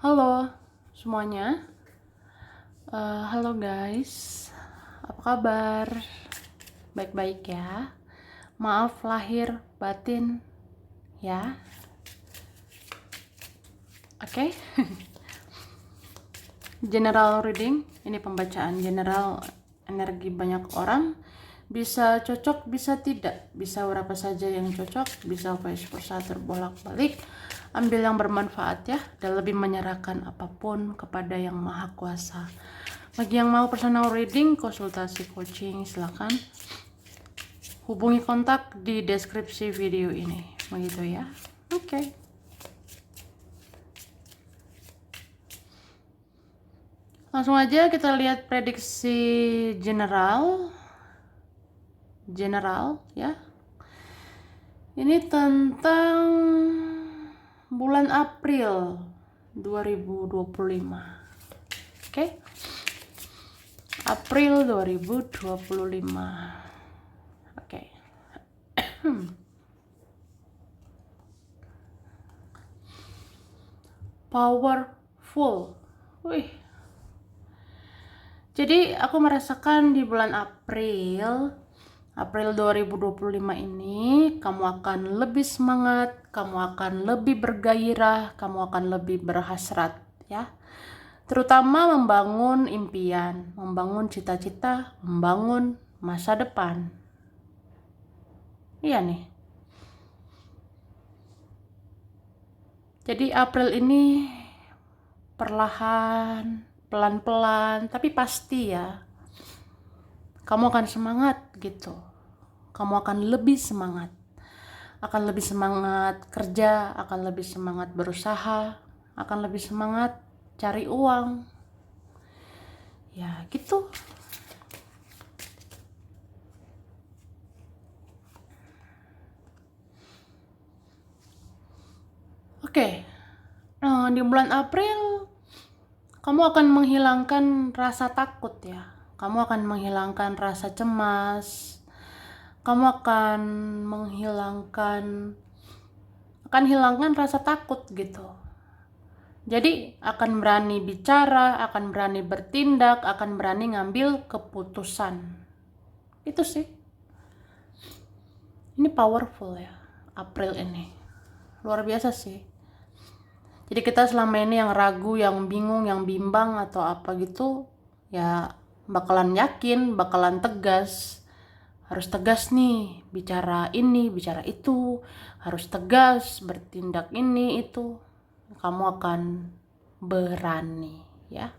Halo semuanya, halo guys, apa kabar? Baik-baik ya. Maaf lahir batin ya. Oke. General reading, ini pembacaan general energi banyak orang. Bisa cocok, bisa tidak, bisa berapa saja yang cocok, bisa vice versa terbolak-balik. Ambil yang bermanfaat ya, dan lebih menyerahkan apapun kepada yang maha kuasa. Bagi yang mau personal reading, konsultasi coaching, silakan hubungi kontak di deskripsi video ini. Begitu ya. Oke. Langsung aja kita lihat prediksi general ya. Ini tentang bulan April 2025. Oke. April 2025. Oke. Powerful. Wih. Jadi aku merasakan di bulan April 2025 ini kamu akan lebih semangat, kamu akan lebih bergairah, kamu akan lebih berhasrat ya. Terutama membangun impian, membangun cita-cita, membangun masa depan. Iya nih. Jadi April ini perlahan, pelan-pelan, tapi pasti ya. Kamu akan semangat gitu. Kamu akan lebih semangat. Akan lebih semangat kerja, akan lebih semangat berusaha, akan lebih semangat cari uang. Ya, gitu. Oke. Nah, di bulan April kamu akan menghilangkan rasa takut ya. Kamu akan menghilangkan rasa cemas. Kamu akan hilangkan rasa takut gitu. Jadi akan berani bicara, akan berani bertindak, akan berani ngambil keputusan. Itu sih. Ini powerful ya, April ini. Luar biasa sih. Jadi kita selama ini yang ragu, yang bingung, yang bimbang atau apa gitu, ya bakalan yakin, bakalan tegas. Harus tegas nih, bicara ini, bicara itu. Harus tegas, bertindak ini, itu. Kamu akan berani ya.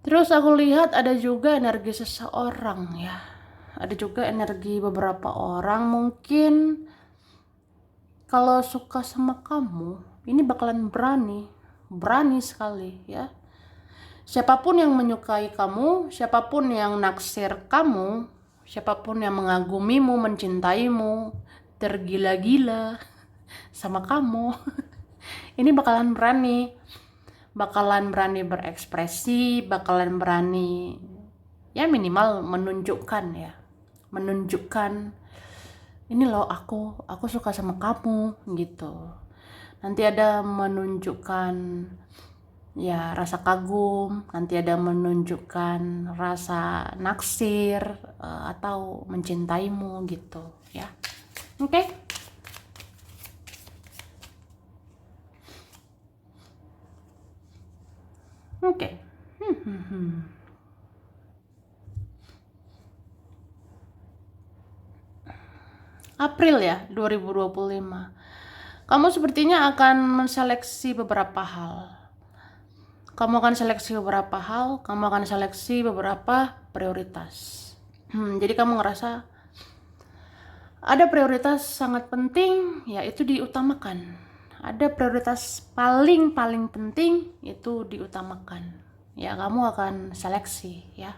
Terus aku lihat ada juga energi seseorang ya. Ada juga energi beberapa orang, mungkin kalau suka sama kamu, ini bakalan berani sekali ya. Siapapun yang menyukai kamu, siapapun yang naksir kamu, siapapun yang mengagumimu, mencintaimu, tergila-gila sama kamu, ini bakalan berani berekspresi, bakalan berani ya minimal menunjukkan ini loh aku suka sama kamu gitu. Nanti ada menunjukkan ya rasa kagum, nanti ada menunjukkan rasa naksir atau mencintaimu gitu ya. Oke. Oke. April ya 2025. Kamu sepertinya akan menseleksi beberapa hal. Kamu akan seleksi beberapa prioritas. Jadi kamu ngerasa ada prioritas sangat penting, yaitu diutamakan. Ada prioritas paling penting, itu diutamakan. Ya, kamu akan seleksi ya.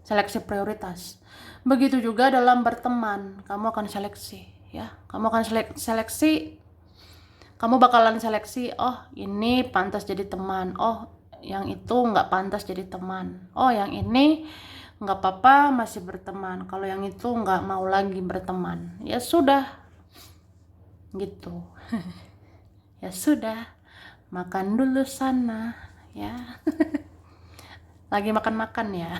Seleksi prioritas. Begitu juga dalam berteman, kamu akan seleksi ya. Kamu akan seleksi. Kamu bakalan seleksi, oh ini pantas jadi teman, oh yang itu nggak pantas jadi teman, oh yang ini nggak apa-apa masih berteman, kalau yang itu nggak mau lagi berteman, ya sudah gitu. Ya sudah, makan dulu sana ya. Lagi makan-makan ya.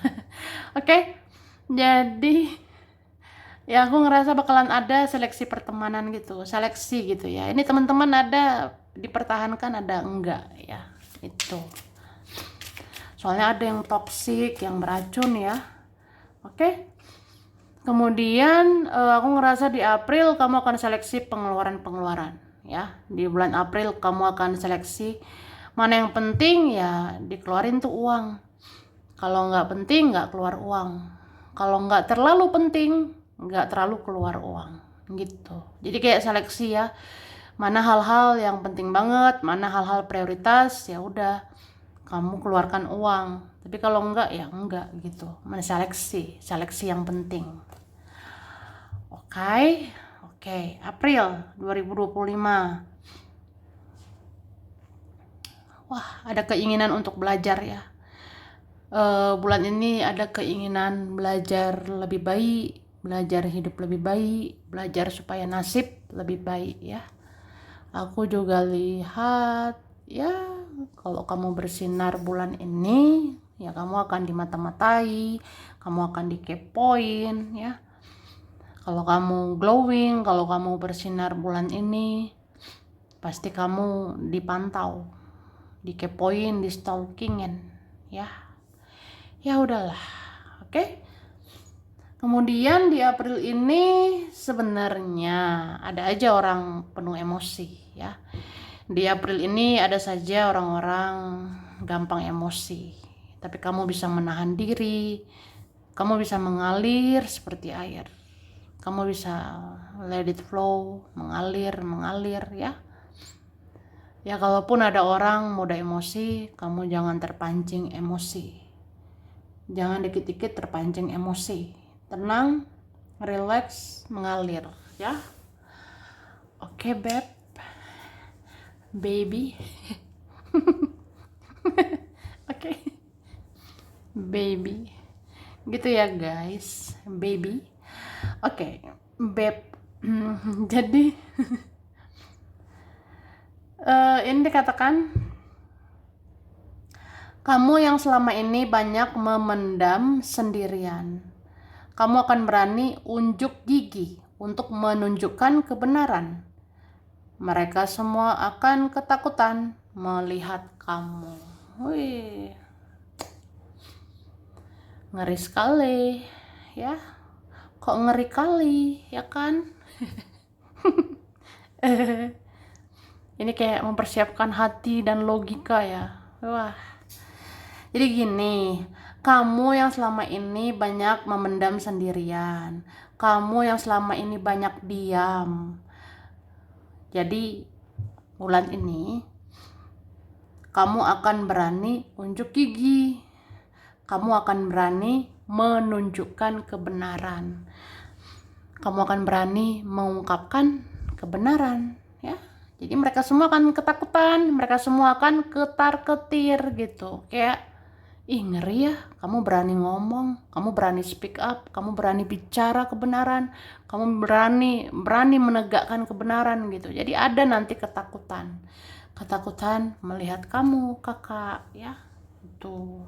Oke, jadi ya aku ngerasa bakalan ada seleksi pertemanan gitu, seleksi gitu ya. Ini teman-teman ada dipertahankan, ada enggak ya, itu. Soalnya ada yang toksik, yang beracun ya. Oke. Kemudian aku ngerasa di April kamu akan seleksi pengeluaran-pengeluaran ya. Di bulan April kamu akan seleksi mana yang penting ya dikeluarin tuh uang. Kalau nggak penting nggak keluar uang. Kalau nggak terlalu penting nggak terlalu keluar uang gitu. Jadi kayak seleksi ya. Mana hal-hal yang penting banget, mana hal-hal prioritas ya udah kamu keluarkan uang. Tapi kalau enggak ya enggak gitu. Mana seleksi yang penting. Oke, April 2025. Wah, ada keinginan untuk belajar ya. Bulan ini ada keinginan belajar lebih baik, belajar hidup lebih baik, belajar supaya nasib lebih baik ya. Aku juga lihat ya, kalau kamu bersinar bulan ini, ya kamu akan dimata-matai, kamu akan dikepoin ya. Kalau kamu glowing, kalau kamu bersinar bulan ini, pasti kamu dipantau, dikepoin, di stalkingin ya. Ya udahlah. Oke. Kemudian di April ini sebenarnya ada aja orang penuh emosi ya. Di April ini ada saja orang-orang gampang emosi. Tapi kamu bisa menahan diri. Kamu bisa mengalir seperti air. Kamu bisa let it flow, mengalir ya. Ya kalaupun ada orang mudah emosi, kamu jangan terpancing emosi. Jangan dikit-dikit terpancing emosi. Tenang, relax, mengalir ya. Oke, baby. Oke. Baby. Gitu ya, guys. Baby. Oke, beb. Jadi ini dikatakan kamu yang selama ini banyak memendam sendirian. Kamu akan berani unjuk gigi untuk menunjukkan kebenaran. Mereka semua akan ketakutan melihat kamu. Wih, ngeri sekali ya. Kok ngeri kali ya kan? Ini kayak mempersiapkan hati dan logika ya. Wah. Jadi gini, kamu yang selama ini banyak memendam sendirian. Kamu yang selama ini banyak diam. Jadi bulan ini kamu akan berani unjuk gigi. Kamu akan berani menunjukkan kebenaran. Kamu akan berani mengungkapkan kebenaran ya. Jadi mereka semua akan ketakutan, mereka semua akan ketar-ketir gitu. Kayak ih ngeri ya, kamu berani ngomong, kamu berani speak up, kamu berani bicara kebenaran, kamu berani menegakkan kebenaran gitu. Jadi ada nanti ketakutan melihat kamu kakak ya. Itu.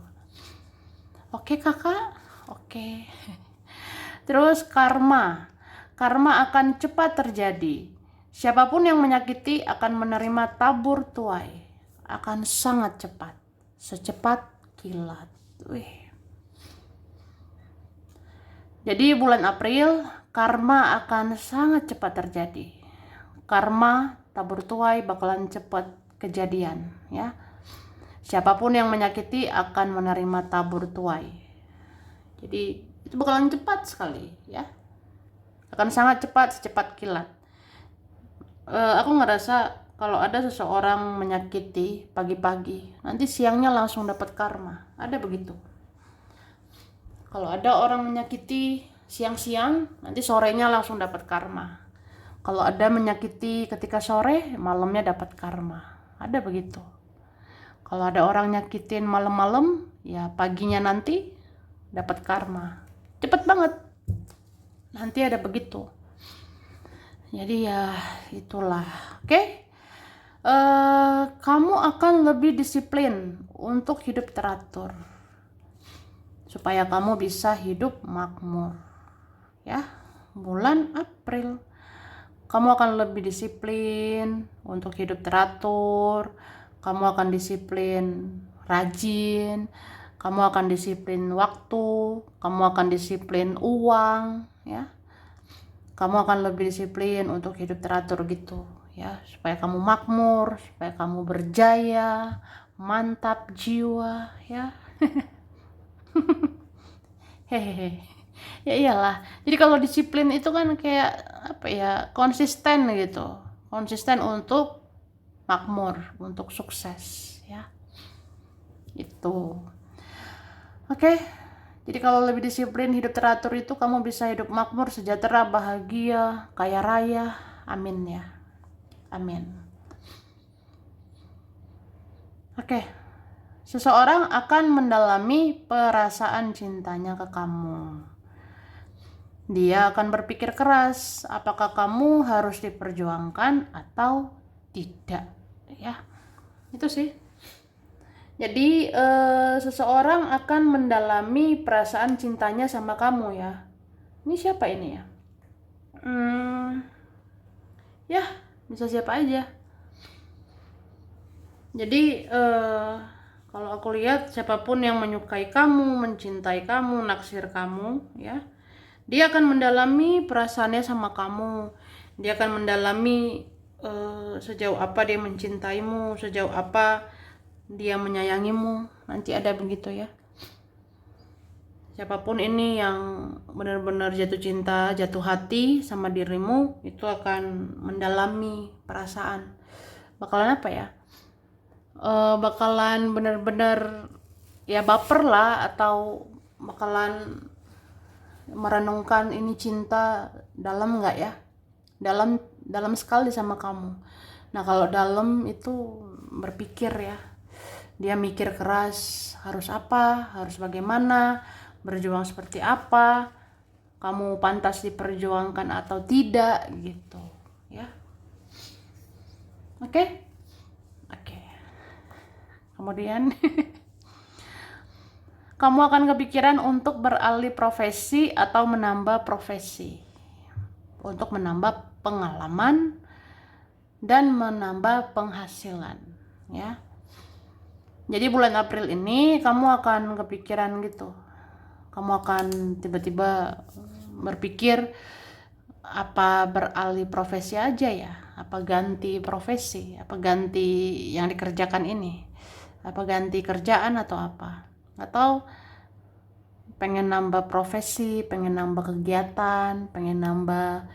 Oke kakak, oke. Terus karma akan cepat terjadi. Siapapun yang menyakiti akan menerima tabur tuai, akan sangat cepat, secepat kilat. Wih. Jadi bulan April karma akan sangat cepat terjadi. Karma tabur tuai bakalan cepat kejadian ya. Siapapun yang menyakiti akan menerima tabur tuai. Jadi itu bakalan cepat sekali ya. Akan sangat cepat, secepat kilat. Aku ngerasa kalau ada seseorang menyakiti pagi-pagi, nanti siangnya langsung dapat karma. Ada begitu. Kalau ada orang menyakiti siang-siang, nanti sorenya langsung dapat karma. Kalau ada menyakiti ketika sore, malamnya dapat karma. Ada begitu. Kalau ada orang nyakitin malam-malam, ya paginya nanti dapat karma. Cepet banget. Nanti ada begitu. Jadi ya itulah. Oke. Kamu akan lebih disiplin untuk hidup teratur, supaya kamu bisa hidup makmur. Ya, bulan April. Kamu akan lebih disiplin untuk hidup teratur. Kamu akan disiplin rajin. Kamu akan disiplin waktu. Kamu akan disiplin uang. Ya, kamu akan lebih disiplin untuk hidup teratur gitu. Ya, supaya kamu makmur, supaya kamu berjaya, mantap jiwa. Ya, hehehe. Ya iyalah. Jadi kalau disiplin itu kan kayak apa ya, konsisten gitu. Konsisten untuk makmur, untuk sukses ya. Itu. Oke. Jadi kalau lebih disiplin, hidup teratur itu kamu bisa hidup makmur, sejahtera, bahagia, kaya raya. Amin ya. Amin. Oke. Seseorang akan mendalami perasaan cintanya ke kamu. Dia akan berpikir keras, apakah kamu harus diperjuangkan atau tidak, ya. Itu sih. Jadi seseorang akan mendalami perasaan cintanya sama kamu ya. Ini siapa ini ya? Ya, bisa siapa aja. Jadi kalau aku lihat, siapapun yang menyukai kamu, mencintai kamu, naksir kamu, ya, dia akan mendalami perasaannya sama kamu. Dia akan mendalami sejauh apa dia mencintaimu, sejauh apa dia menyayangimu. Nanti ada begitu ya. Siapapun ini yang benar-benar jatuh cinta, jatuh hati sama dirimu, itu akan mendalami perasaan. Bakalan apa ya? Bakalan benar-benar ya baper lah, atau bakalan merenungkan ini cinta dalam nggak ya, dalam sekali sama kamu. Nah kalau dalam itu berpikir ya, dia mikir keras, harus apa, harus bagaimana, berjuang seperti apa, kamu pantas diperjuangkan atau tidak gitu ya. Oke. Kemudian kamu akan kepikiran untuk beralih profesi atau menambah profesi, untuk menambah pengalaman dan menambah penghasilan ya. Jadi bulan April ini kamu akan kepikiran gitu. Kamu akan tiba-tiba berpikir, apa beralih profesi aja ya? Apa ganti profesi? Apa ganti yang dikerjakan ini? Apa ganti kerjaan atau apa? Atau pengen nambah profesi, pengen nambah kegiatan, pengen nambah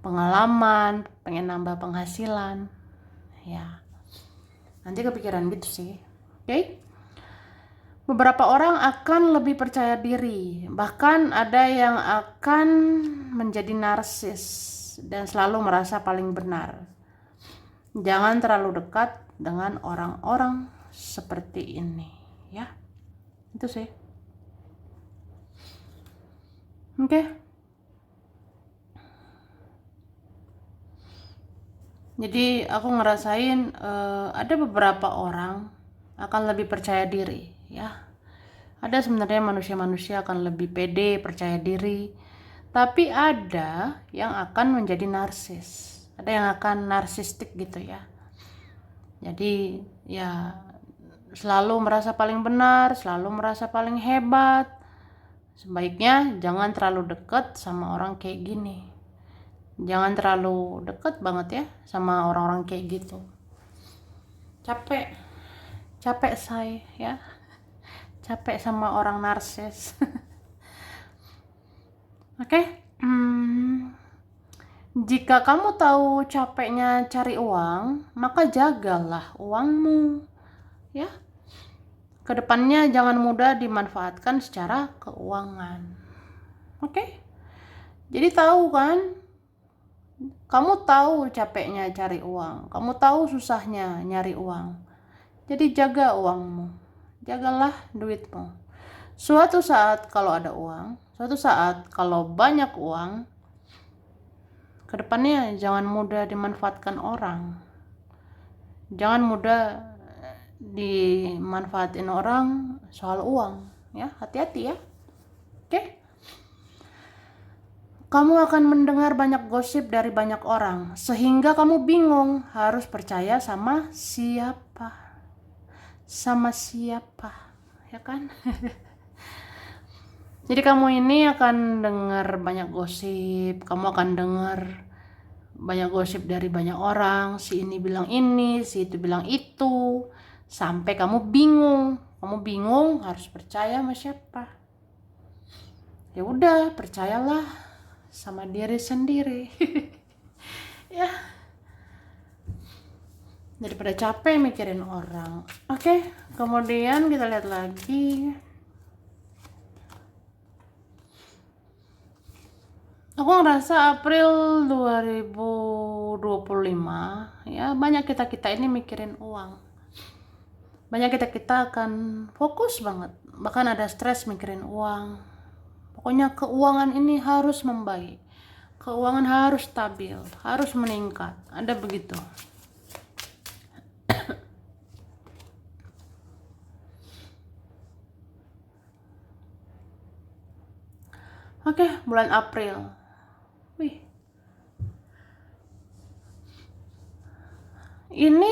pengalaman, pengen nambah penghasilan ya. Nanti kepikiran gitu sih. Oke. Beberapa orang akan lebih percaya diri, bahkan ada yang akan menjadi narsis dan selalu merasa paling benar. Jangan terlalu dekat dengan orang-orang seperti ini ya. Itu sih. Oke. Jadi aku ngerasain ada beberapa orang akan lebih percaya diri ya. Ada sebenarnya manusia-manusia akan lebih pede, percaya diri. Tapi ada yang akan menjadi narsis. Ada yang akan narsistik gitu ya. Jadi ya selalu merasa paling benar, selalu merasa paling hebat. Sebaiknya jangan terlalu dekat sama orang kayak gini. Jangan terlalu dekat banget ya sama orang-orang kayak gitu. Capek saya ya. Capek sama orang narsis. Oke. Jika kamu tahu capeknya cari uang, maka jagalah uangmu ya. Kedepannya jangan mudah dimanfaatkan secara keuangan. Oke. Jadi tahu kan, kamu tahu capeknya cari uang, kamu tahu susahnya nyari uang. Jadi jaga uangmu, jagalah duitmu. Suatu saat kalau ada uang, suatu saat kalau banyak uang, kedepannya jangan mudah dimanfaatkan orang. Jangan mudah dimanfaatin orang soal uang, ya. Hati-hati ya. Oke? Kamu akan mendengar banyak gosip dari banyak orang, sehingga kamu bingung harus percaya sama siapa. Sama siapa, ya kan? Jadi kamu ini akan dengar banyak gosip, kamu akan dengar banyak gosip dari banyak orang, si ini bilang ini, si itu bilang itu, sampai kamu bingung. Kamu bingung harus percaya sama siapa. Ya udah, percayalah sama diri sendiri. Ya, daripada capek mikirin orang. Oke, kemudian kita lihat lagi. Aku ngerasa April 2025 ya, banyak kita ini mikirin uang. Banyak kita akan fokus banget, bahkan ada stres mikirin uang. Pokoknya keuangan ini harus membaik, keuangan harus stabil, harus meningkat, ada begitu. Oke, bulan April. Wih, ini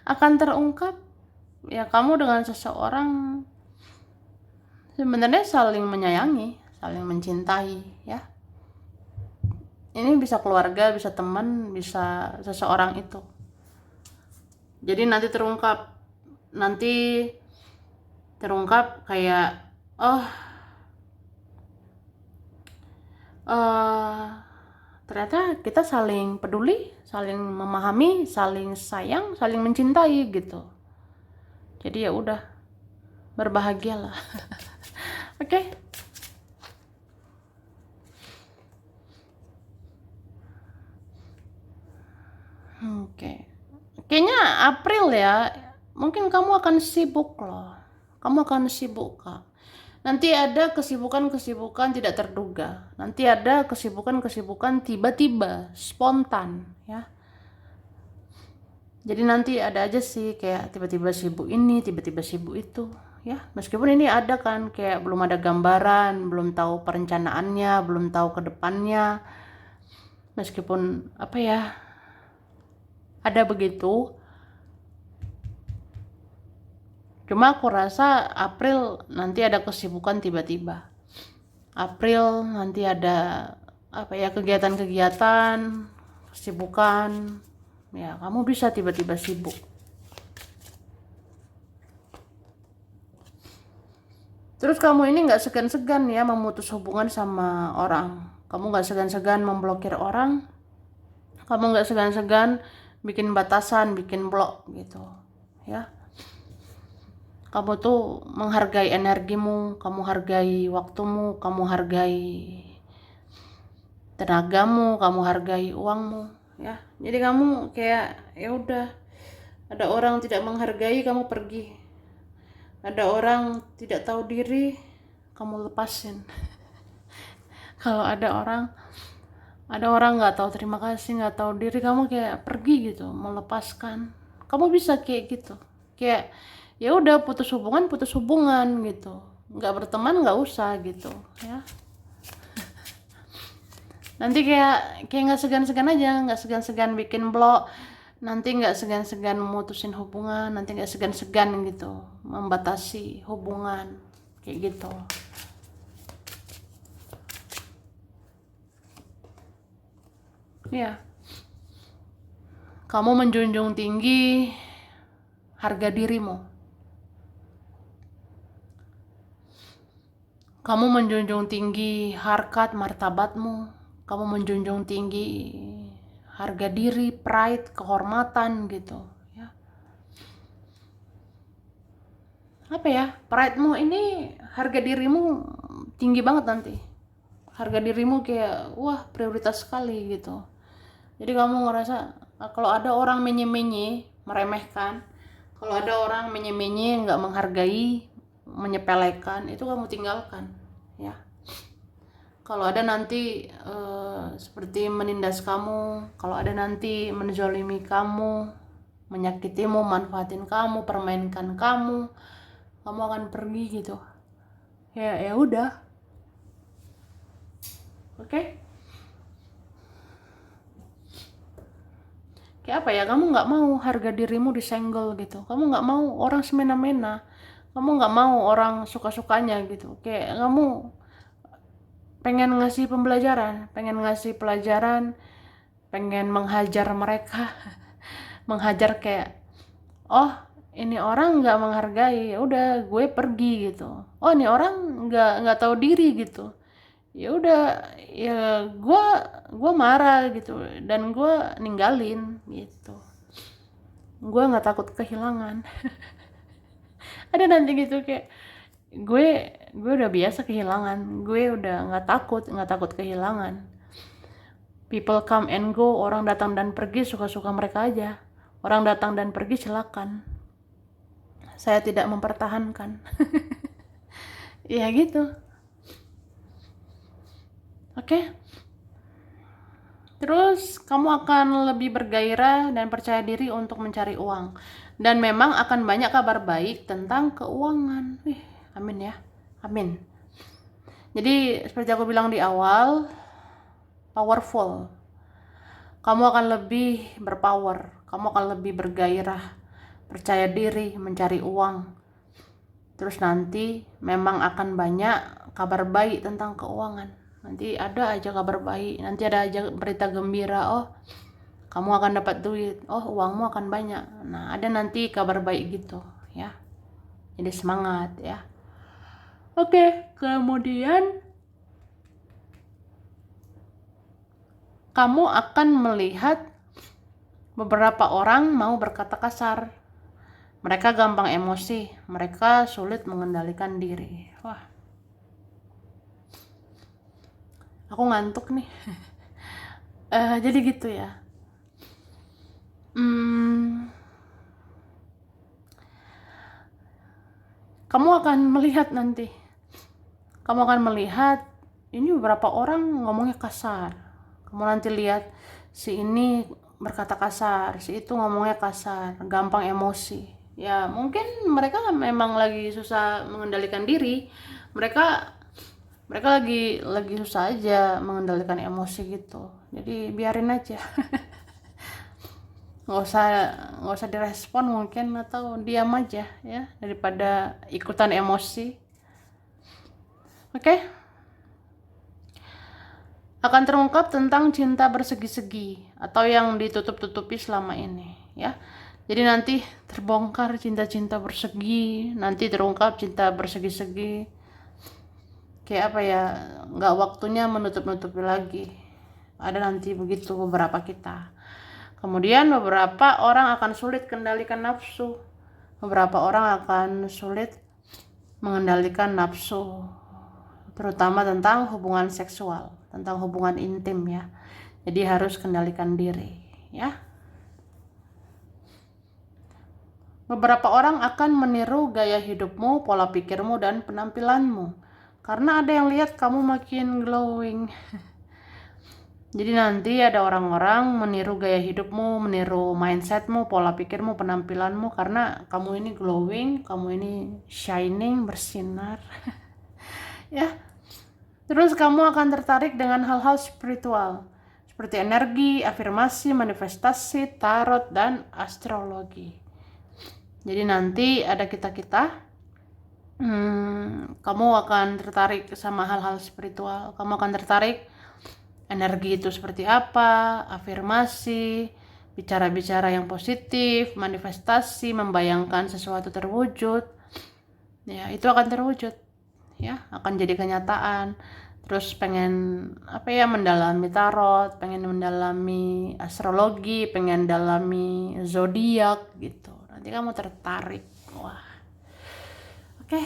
akan terungkap ya, kamu dengan seseorang sebenarnya saling menyayangi, saling mencintai ya. Ini bisa keluarga, bisa teman, bisa seseorang itu. Jadi nanti terungkap kayak ternyata kita saling peduli, saling memahami, saling sayang, saling mencintai gitu. Jadi ya udah, berbahagialah. Oke. Kayaknya April ya, mungkin kamu akan sibuk loh. Kamu akan sibuk, Kak. Nanti ada kesibukan-kesibukan tidak terduga. Nanti ada kesibukan-kesibukan tiba-tiba, spontan, ya. Jadi nanti ada aja sih kayak tiba-tiba sibuk ini, tiba-tiba sibuk itu, ya. Meskipun ini ada kan kayak belum ada gambaran, belum tahu perencanaannya, belum tahu ke depannya. Meskipun apa ya, ada begitu. Cuma aku rasa April nanti ada kesibukan tiba-tiba. April nanti ada apa ya, kegiatan-kegiatan, kesibukan. Ya, kamu bisa tiba-tiba sibuk. Terus kamu ini nggak segan-segan ya memutus hubungan sama orang. Kamu nggak segan-segan memblokir orang. Kamu nggak segan-segan bikin batasan, bikin blok gitu. Ya. Kamu tuh menghargai energimu, kamu hargai waktumu, kamu hargai tenagamu, kamu hargai uangmu, ya. Jadi kamu kayak ya udah, ada orang tidak menghargai, kamu pergi. Ada orang tidak tahu diri, kamu lepasin. Kalau ada orang nggak tahu terima kasih, nggak tahu diri, kamu kayak pergi gitu, melepaskan. Kamu bisa kayak gitu, kayak ya udah, putus hubungan gitu, nggak berteman nggak usah gitu ya. Nanti kayak nggak segan-segan aja, nggak segan-segan bikin blog, nanti nggak segan-segan memutusin hubungan, nanti nggak segan-segan gitu membatasi hubungan kayak gitu ya. Kamu menjunjung tinggi harga dirimu. Kamu menjunjung tinggi harkat martabatmu. Kamu menjunjung tinggi harga diri, pride, kehormatan gitu ya. Apa ya, pride-mu ini, harga dirimu tinggi banget nanti. Harga dirimu kayak wah, prioritas sekali gitu. Jadi kamu ngerasa kalau ada orang menye-menye, meremehkan, kalau ada orang menye-menye, nggak menghargai, menyepelekan, itu kamu tinggalkan ya. Kalau ada nanti seperti menindas kamu, kalau ada nanti menzolimi kamu, menyakitimu, manfaatin kamu, permainkan kamu akan pergi gitu. Ya udah. Oke? Kayak apa ya, kamu nggak mau harga dirimu disenggol gitu, kamu nggak mau orang semena-mena, kamu nggak mau orang suka-sukanya gitu. Kayak kamu pengen ngasih pembelajaran, pengen ngasih pelajaran, pengen menghajar mereka. Menghajar kayak, oh ini orang nggak menghargai, ya udah gue pergi gitu. Oh ini orang nggak tahu diri gitu, ya udah, ya gue marah gitu dan gue ninggalin gitu. Gue nggak takut kehilangan. Ada nanti gitu kayak gue udah biasa kehilangan, gue udah nggak takut kehilangan. People come and go, orang datang dan pergi, suka-suka mereka aja. Orang datang dan pergi, silakan. Saya tidak mempertahankan. Ya gitu. Oke. Terus kamu akan lebih bergairah dan percaya diri untuk mencari uang. Dan memang akan banyak kabar baik tentang keuangan. Wih, amin ya. Amin. Jadi seperti aku bilang di awal, powerful. Kamu akan lebih berpower, kamu akan lebih bergairah, percaya diri, mencari uang. Terus nanti memang akan banyak kabar baik tentang keuangan. Nanti ada aja kabar baik, nanti ada aja berita gembira. Oh, kamu akan dapat duit. Oh, uangmu akan banyak. Nah, ada nanti kabar baik gitu, ya. Jadi semangat ya. Oke, kemudian kamu akan melihat beberapa orang mau berkata kasar. Mereka gampang emosi, mereka sulit mengendalikan diri. Wah, aku ngantuk nih. Jadi gitu ya. Kamu akan melihat nanti. Kamu akan melihat ini beberapa orang ngomongnya kasar. Kamu nanti lihat si ini berkata kasar, si itu ngomongnya kasar, gampang emosi. Ya mungkin mereka memang lagi susah mengendalikan diri. Mereka lagi susah aja mengendalikan emosi gitu. Jadi biarin aja. nggak usah direspon mungkin, atau diam aja ya, daripada ikutan emosi. Oke? Akan terungkap tentang cinta bersegi-segi atau yang ditutup-tutupi selama ini ya. Jadi nanti terbongkar cinta-cinta bersegi, nanti terungkap cinta bersegi-segi. Kayak apa ya, nggak waktunya menutup-nutupi lagi. Ada nanti begitu beberapa kita. Kemudian beberapa orang akan sulit kendalikan nafsu. Beberapa orang akan sulit mengendalikan nafsu, terutama tentang hubungan seksual, tentang hubungan intim ya. Jadi harus kendalikan diri ya. Beberapa orang akan meniru gaya hidupmu, pola pikirmu, dan penampilanmu. Karena ada yang lihat kamu makin glowing. Jadi nanti ada orang-orang meniru gaya hidupmu, meniru mindsetmu, pola pikirmu, penampilanmu. Karena kamu ini glowing, kamu ini shining, bersinar. Ya. Terus kamu akan tertarik dengan hal-hal spiritual. Seperti energi, afirmasi, manifestasi, tarot, dan astrologi. Jadi nanti ada kita-kita, kamu akan tertarik sama hal-hal spiritual. Kamu akan tertarik energi itu seperti apa, afirmasi, bicara-bicara yang positif, manifestasi, membayangkan sesuatu terwujud. Ya, itu akan terwujud. Ya, akan jadi kenyataan. Terus pengen mendalami tarot, pengen mendalami astrologi, pengen mendalami zodiak gitu. Nanti kamu tertarik. Wah. Oke.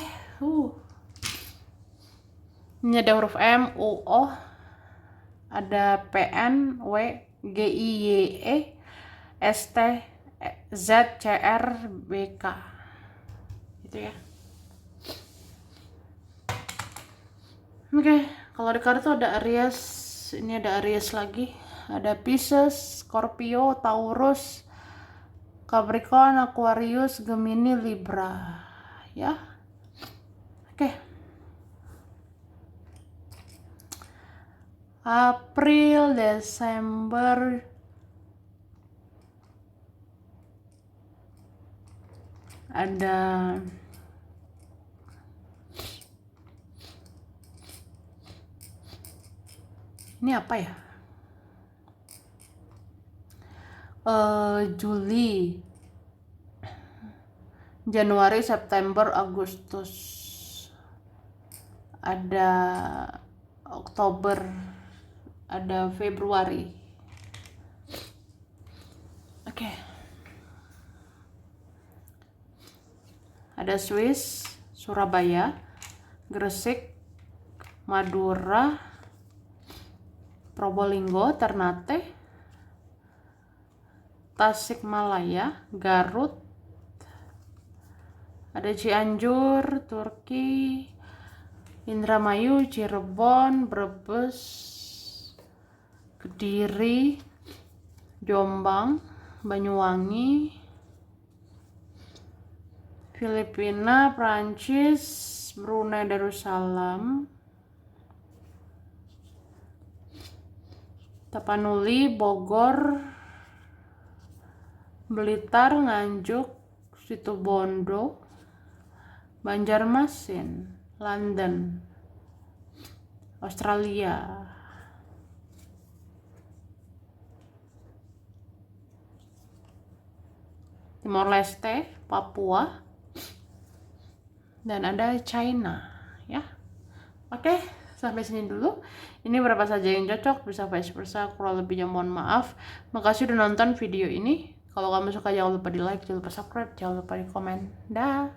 Ini ada huruf M, U, O, ada P, N, W, G, I, Y, E, S, T, Z, C, R, B, K. Gitu ya. Oke, kalau di kartu ada Aries, ini ada Aries lagi, ada Pisces, Scorpio, Taurus, Capricorn, Aquarius, Gemini, Libra. Ya. Oke. April, Desember, ada ini apa ya? Juli, Januari, September, Agustus, ada Oktober, ada Februari. Oke. Ada Swiss, Surabaya, Gresik, Madura, Probolinggo, Ternate, Tasikmalaya, Garut, ada Cianjur, Turki, Indramayu, Cirebon, Brebes, Kediri, Jombang, Banyuwangi, Filipina, Prancis, Brunei Darussalam, Tapanuli, Bogor, Blitar, Nganjuk, Situbondo, Banjarmasin, London, Australia, Timor Leste, Papua, dan ada China, ya. Oke, sampai sini dulu. Ini berapa saja yang cocok, bisa vice versa, kurang lebihnya mohon maaf. Makasih udah nonton video ini. Kalau kamu suka jangan lupa di like, jangan lupa subscribe, jangan lupa di komen. Dah.